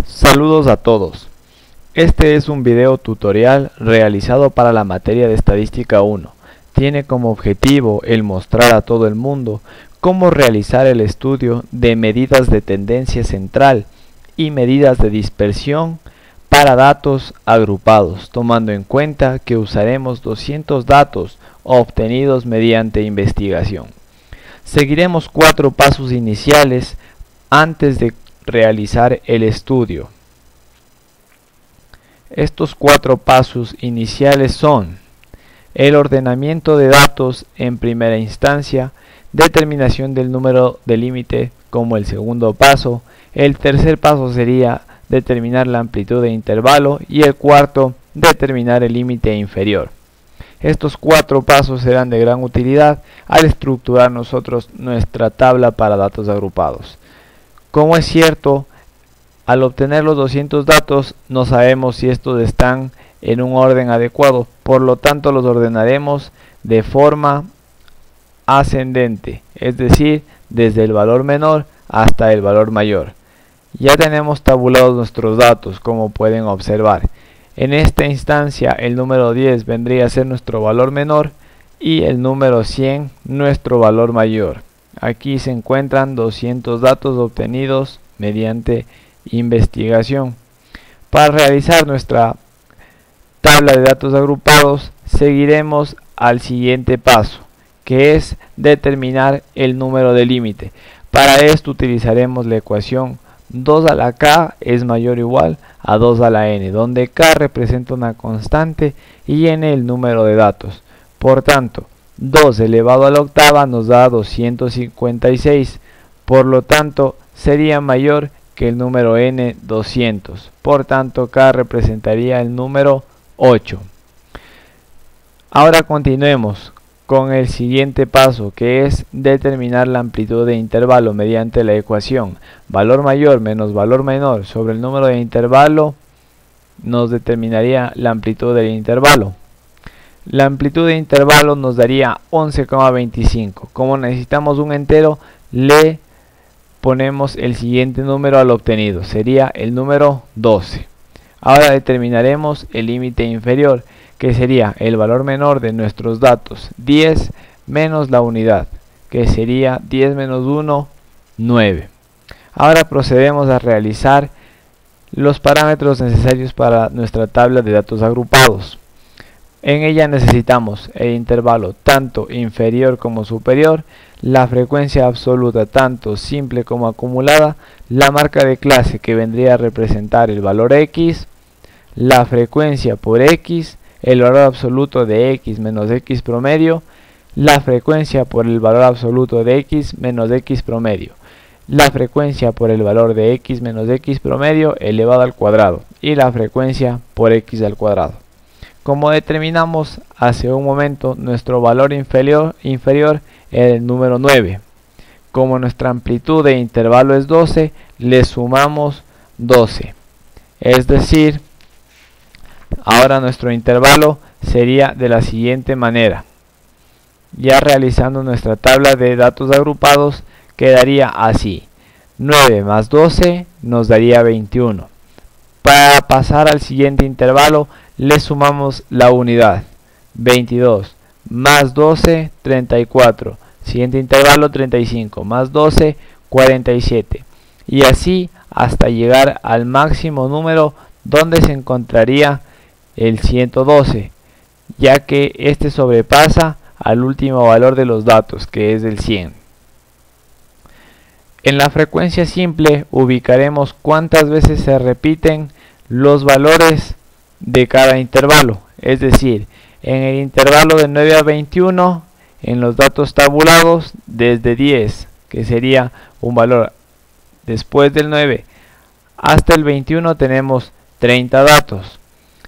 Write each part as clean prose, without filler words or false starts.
Saludos a todos. Este es un video tutorial realizado para la materia de Estadística 1. Tiene como objetivo el mostrar a todo el mundo cómo realizar el estudio de medidas de tendencia central y medidas de dispersión para datos agrupados, tomando en cuenta que usaremos 200 datos obtenidos mediante investigación. Seguiremos 4 pasos iniciales antes de realizar el estudio. Estos 4 pasos iniciales son el ordenamiento de datos en primera instancia, determinación del número de límite como el segundo paso, el tercer paso sería determinar la amplitud de intervalo y el cuarto determinar el límite inferior. Estos 4 pasos serán de gran utilidad al estructurar nosotros nuestra tabla para datos agrupados. Como es cierto, al obtener los 200 datos no sabemos si estos están en un orden adecuado, por lo tanto los ordenaremos de forma ascendente, es decir, desde el valor menor hasta el valor mayor. Ya tenemos tabulados nuestros datos, como pueden observar. En esta instancia el número 10 vendría a ser nuestro valor menor y el número 100 nuestro valor mayor. Aquí se encuentran 200 datos obtenidos mediante investigación. Para realizar nuestra tabla de datos agrupados, seguiremos al siguiente paso, que es determinar el número de límite. Para esto utilizaremos la ecuación 2 a la k es mayor o igual a 2 a la n, donde k representa una constante y n el número de datos. Por tanto, 2 elevado a la octava nos da 256, por lo tanto sería mayor que el número n 200, por tanto k representaría el número 8. Ahora continuemos con el siguiente paso, que es determinar la amplitud de intervalo mediante la ecuación valor mayor menos valor menor sobre el número de intervalo nos determinaría la amplitud del intervalo. La amplitud de intervalo nos daría 11,25. Como necesitamos un entero, le ponemos el siguiente número al obtenido, sería el número 12. Ahora determinaremos el límite inferior, que sería el valor menor de nuestros datos, 10 menos la unidad, que sería 10 menos 1, 9. Ahora procedemos a realizar los parámetros necesarios para nuestra tabla de datos agrupados. En ella necesitamos el intervalo tanto inferior como superior, la frecuencia absoluta tanto simple como acumulada, la marca de clase que vendría a representar el valor x, la frecuencia por x, el valor absoluto de x menos x promedio, la frecuencia por el valor absoluto de x menos x promedio, la frecuencia por el valor de x menos x promedio elevado al cuadrado y la frecuencia por x al cuadrado. Como determinamos hace un momento, nuestro valor inferior es el número 9. Como nuestra amplitud de intervalo es 12, le sumamos 12. Es decir, ahora nuestro intervalo sería de la siguiente manera. Ya realizando nuestra tabla de datos agrupados, quedaría así. 9 más 12 nos daría 21. Para pasar al siguiente intervalo, le sumamos la unidad, 22, más 12, 34, siguiente intervalo 35, más 12, 47, y así hasta llegar al máximo número donde se encontraría el 112, ya que este sobrepasa al último valor de los datos, que es el 100. En la frecuencia simple ubicaremos cuántas veces se repiten los valores de cada intervalo, es decir, en el intervalo de 9 a 21, en los datos tabulados desde 10, que sería un valor después del 9, hasta el 21 tenemos 30 datos.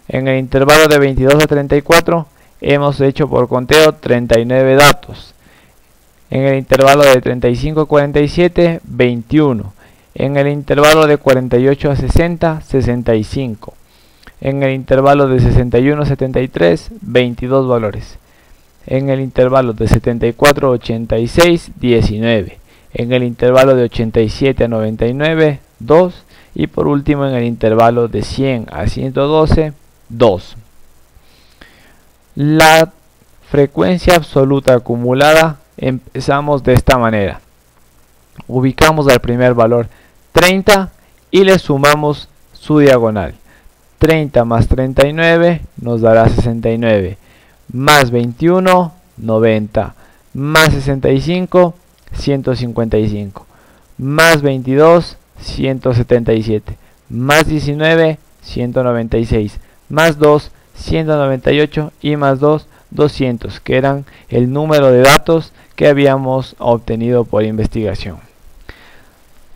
En el intervalo de 22 a 34 hemos hecho por conteo 39 datos. En el intervalo de 35 a 47, 21. En el intervalo de 48 a 60, 65. En el intervalo de 61 a 73, 22 valores. En el intervalo de 74 a 86, 19. En el intervalo de 87 a 99, 2. y por último en el intervalo de 100 a 112, 2. La frecuencia absoluta acumulada empezamos de esta manera. Ubicamos al primer valor 30 y le sumamos su diagonal. 30 más 39 nos dará 69, más 21, 90, más 65, 155, más 22, 177, más 19, 196, más 2, 198 y más 2, 200, que eran el número de datos que habíamos obtenido por investigación.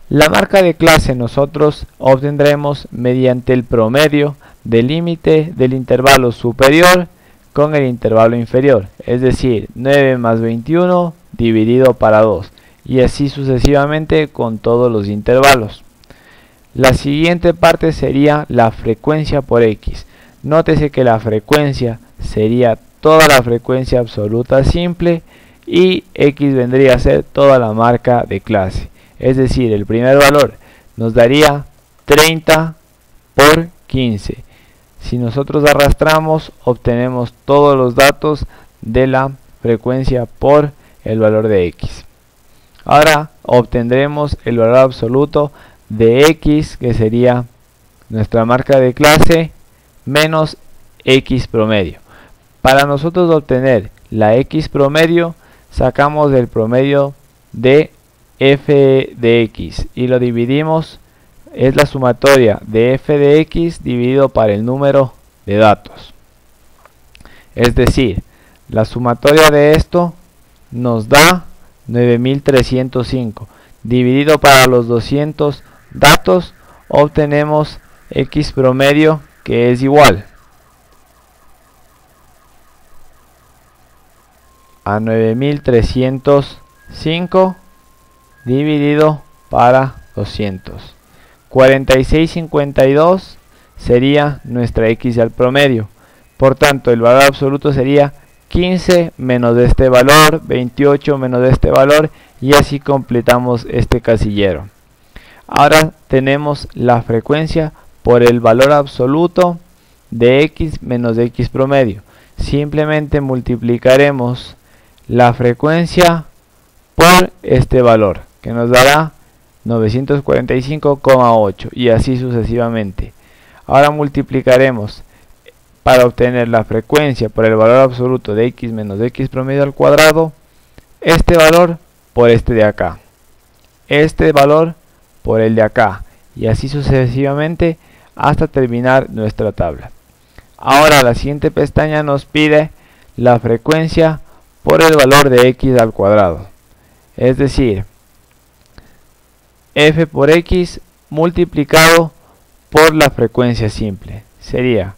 La marca de clase nosotros obtendremos mediante el promedio del límite del intervalo superior con el intervalo inferior, es decir, 9 más 21 dividido para 2, y así sucesivamente con todos los intervalos. La siguiente parte sería la frecuencia por x. Nótese que la frecuencia sería toda la frecuencia absoluta simple y x vendría a ser toda la marca de clase. Es decir, el primer valor nos daría 30 por 15. Si nosotros arrastramos, obtenemos todos los datos de la frecuencia por el valor de x. Ahora obtendremos el valor absoluto de x, que sería nuestra marca de clase, menos x promedio. Para nosotros obtener la x promedio, sacamos el promedio de f de x y lo dividimos, es la sumatoria de f de x dividido para el número de datos. Es decir, la sumatoria de esto nos da 9305. Dividido para los 200 datos, obtenemos x promedio, que es igual a 9305 dividido para 200. 4652 sería nuestra x al promedio. Por tanto, el valor absoluto sería 15 menos de este valor, 28 menos de este valor, y así completamos este casillero. Ahora tenemos la frecuencia por el valor absoluto de x menos de x promedio. Simplemente multiplicaremos la frecuencia por este valor, que nos dará 945,8, y así sucesivamente. Ahora multiplicaremos para obtener la frecuencia por el valor absoluto de x menos de x promedio al cuadrado, este valor por este de acá, este valor por el de acá, y así sucesivamente hasta terminar nuestra tabla. Ahora la siguiente pestaña nos pide la frecuencia por el valor de x al cuadrado, es decir, f por x multiplicado por la frecuencia simple, sería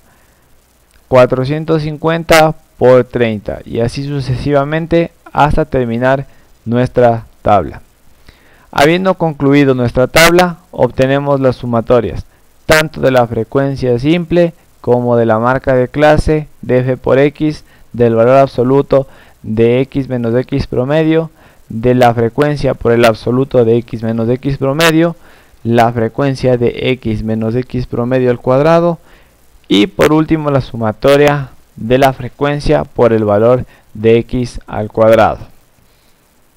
450 por 30, y así sucesivamente hasta terminar nuestra tabla. Habiendo concluido nuestra tabla, obtenemos las sumatorias tanto de la frecuencia simple como de la marca de clase de f por x, del valor absoluto de x menos de x promedio, de la frecuencia por el absoluto de x menos de x promedio, la frecuencia de x menos x promedio al cuadrado, y por último la sumatoria de la frecuencia por el valor de x al cuadrado.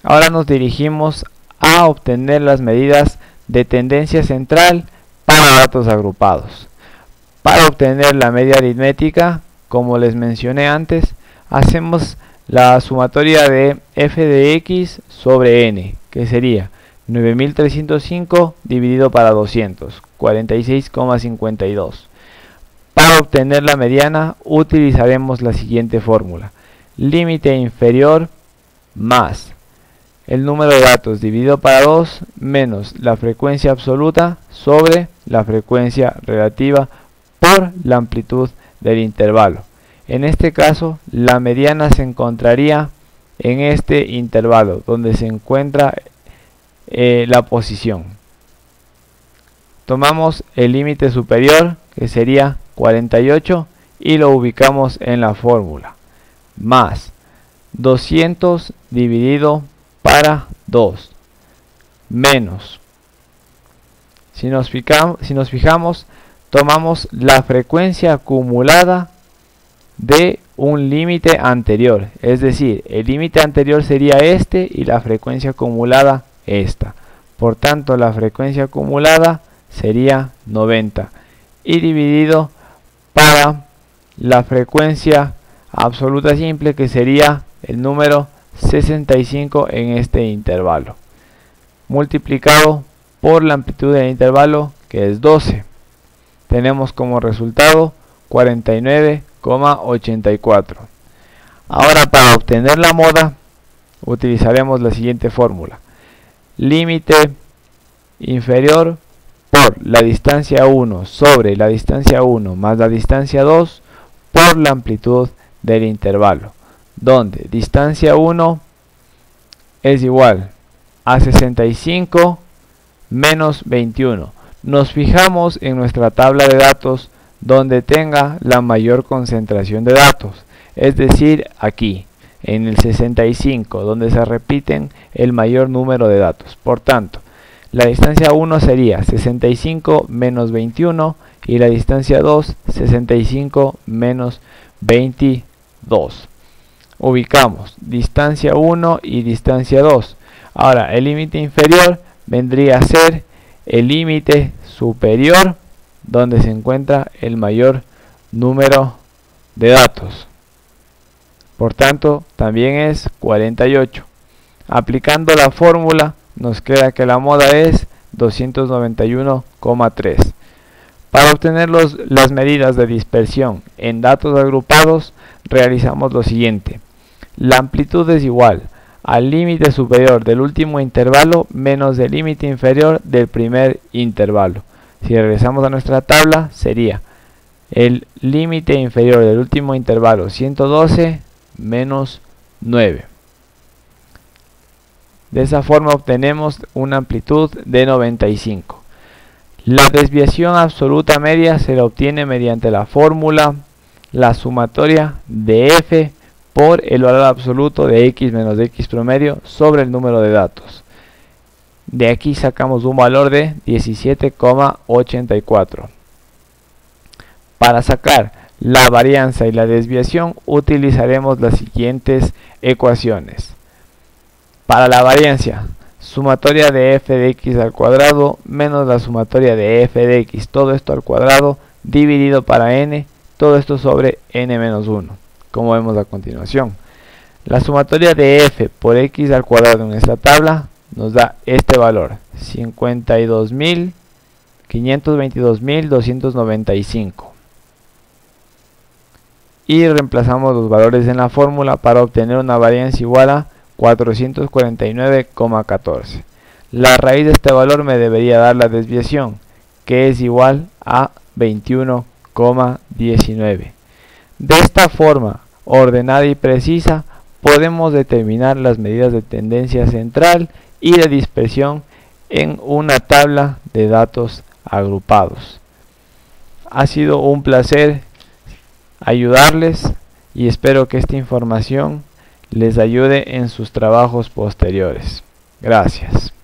Ahora nos dirigimos a obtener las medidas de tendencia central para datos agrupados. Para obtener la media aritmética, como les mencioné antes, hacemos la sumatoria de f de x sobre n, que sería 9305 dividido para 200, 46,52. Para obtener la mediana utilizaremos la siguiente fórmula: límite inferior más el número de datos dividido para 2 menos la frecuencia absoluta sobre la frecuencia relativa por la amplitud del intervalo. En este caso, la mediana se encontraría en este intervalo donde se encuentra la posición. Tomamos el límite superior, que sería 48, y lo ubicamos en la fórmula, más 200 dividido para 2 menos Si nos fijamos, tomamos la frecuencia acumulada de un límite anterior, es decir, el límite anterior sería este y la frecuencia acumulada esta. Por tanto, la frecuencia acumulada sería 90 y dividido para la frecuencia absoluta simple, que sería el número 65 en este intervalo, multiplicado por la amplitud del intervalo, que es 12. Tenemos como resultado 49,84. Ahora, para obtener la moda utilizaremos la siguiente fórmula: límite inferior por la distancia 1 sobre la distancia 1 más la distancia 2 por la amplitud del intervalo, donde distancia 1 es igual a 65 menos 21. Nos fijamos en nuestra tabla de datos donde tenga la mayor concentración de datos, es decir, aquí en el 65, donde se repiten el mayor número de datos. Por tanto, la distancia 1 sería 65 menos 21 y la distancia 2 65 menos 22. Ubicamos distancia 1 y distancia 2. Ahora, el límite inferior vendría a ser el límite superior, donde se encuentra el mayor número de datos. Por tanto, también es 48. Aplicando la fórmula, nos queda que la moda es 291,3. Para obtener las medidas de dispersión en datos agrupados, realizamos lo siguiente. La amplitud es igual al límite superior del último intervalo menos el límite inferior del primer intervalo. Si regresamos a nuestra tabla, sería el límite inferior del último intervalo 112 menos 9. De esa forma obtenemos una amplitud de 95. La desviación absoluta media se la obtiene mediante la fórmula la sumatoria de f por el valor absoluto de x menos de x promedio sobre el número de datos. De aquí sacamos un valor de 17,84. Para sacar la varianza y la desviación utilizaremos las siguientes ecuaciones. Para la varianza, sumatoria de f de x al cuadrado menos la sumatoria de f de x, todo esto al cuadrado, dividido para n, todo esto sobre n menos 1, como vemos a continuación. La sumatoria de f por x al cuadrado en esta tabla nos da este valor, 522.295. Y reemplazamos los valores en la fórmula para obtener una varianza igual a 449,14. La raíz de este valor me debería dar la desviación, que es igual a 21,19. De esta forma ordenada y precisa podemos determinar las medidas de tendencia central y de dispersión en una tabla de datos agrupados. Ha sido un placer ayudarles y espero que esta información les ayude en sus trabajos posteriores. Gracias.